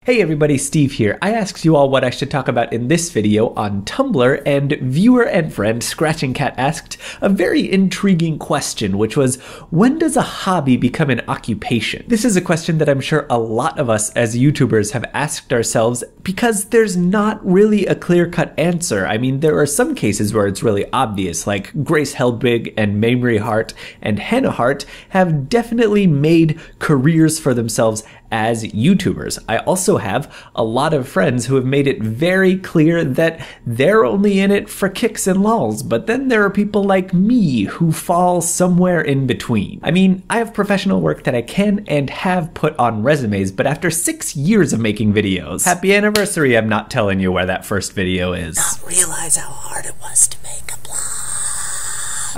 Hey everybody, Steve here. I asked you all what I should talk about in this video on Tumblr, and viewer and friend scratchingcat asked a very intriguing question, which was, when does a hobby become an occupation? This is a question that I'm sure a lot of us as YouTubers have asked ourselves because there's not really a clear-cut answer. I mean, there are some cases where it's really obvious, like Grace Helbig and Mamrie Hart and Hannah Hart have definitely made careers for themselves as YouTubers. I also have a lot of friends who have made it very clear that they're only in it for kicks and lulz, but then there are people like me who fall somewhere in between. I mean, I have professional work that I can and have put on resumes, but after 6 years of making videos, happy anniversary, I'm not telling you where that first video is. Not realize how hard it was to make a blog.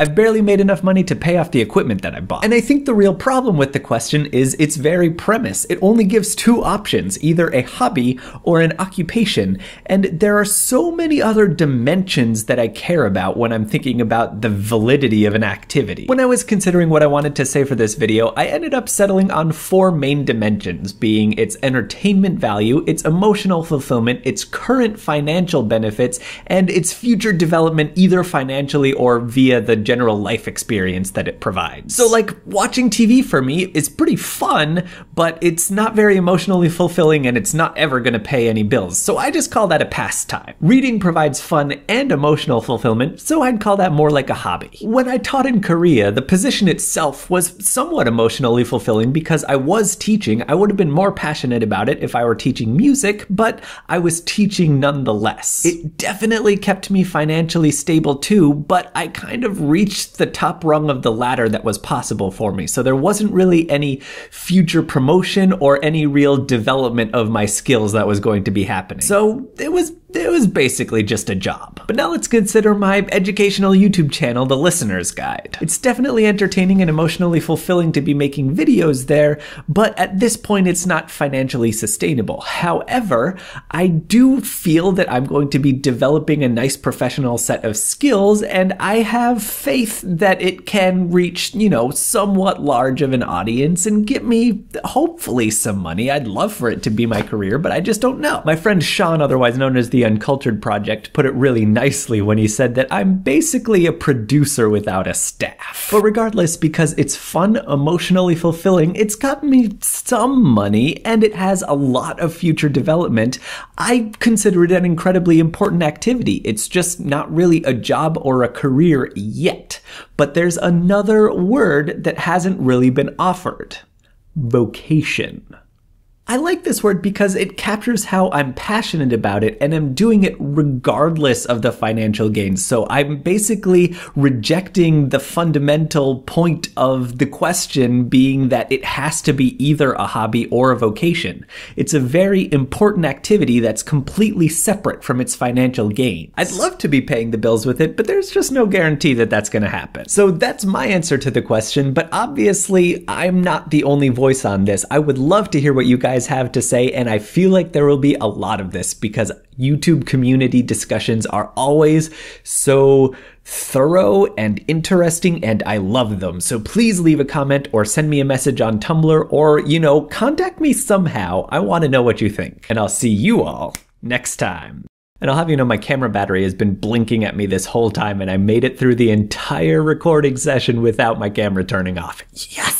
I've barely made enough money to pay off the equipment that I bought. And I think the real problem with the question is its very premise. It only gives two options, either a hobby or an occupation. And there are so many other dimensions that I care about when I'm thinking about the validity of an activity. When I was considering what I wanted to say for this video, I ended up settling on 4 main dimensions, being its entertainment value, its emotional fulfillment, its current financial benefits, and its future development either financially or via the general life experience that it provides. So like, watching TV for me is pretty fun, but it's not very emotionally fulfilling and it's not ever gonna pay any bills. So I just call that a pastime. Reading provides fun and emotional fulfillment, so I'd call that more like a hobby. When I taught in Korea, the position itself was somewhat emotionally fulfilling because I was teaching. I would have been more passionate about it if I were teaching music, but I was teaching nonetheless. It definitely kept me financially stable too, but I kind of reached the top rung of the ladder that was possible for me. So there wasn't really any future promotion or any real development of my skills that was going to be happening. So it was basically just a job. But now let's consider my educational YouTube channel, The Listener's Guide. It's definitely entertaining and emotionally fulfilling to be making videos there, but at this point it's not financially sustainable. However, I do feel that I'm going to be developing a nice professional set of skills, and I have faith that it can reach, you know, somewhat large of an audience and get me, hopefully, some money. I'd love for it to be my career, but I just don't know. My friend Sean, otherwise known as the Uncultured Project, put it really nicely when he said that I'm basically a producer without a staff. But regardless, because it's fun, emotionally fulfilling, it's gotten me some money, and it has a lot of future development, I consider it an incredibly important activity. It's just not really a job or a career yet. But there's another word that hasn't really been offered: vocation. I like this word because it captures how I'm passionate about it, and I'm doing it regardless of the financial gains. So I'm basically rejecting the fundamental point of the question being that it has to be either a hobby or a vocation. It's a very important activity that's completely separate from its financial gain. I'd love to be paying the bills with it, but there's just no guarantee that that's going to happen. So that's my answer to the question, but obviously I'm not the only voice on this. I would love to hear what you guys have to say, and I feel like there will be a lot of this because YouTube community discussions are always so thorough and interesting, and I love them. So please leave a comment or send me a message on Tumblr, or, you know, contact me somehow. I want to know what you think, and I'll see you all next time. And I'll have you know my camera battery has been blinking at me this whole time, and I made it through the entire recording session without my camera turning off. Yes!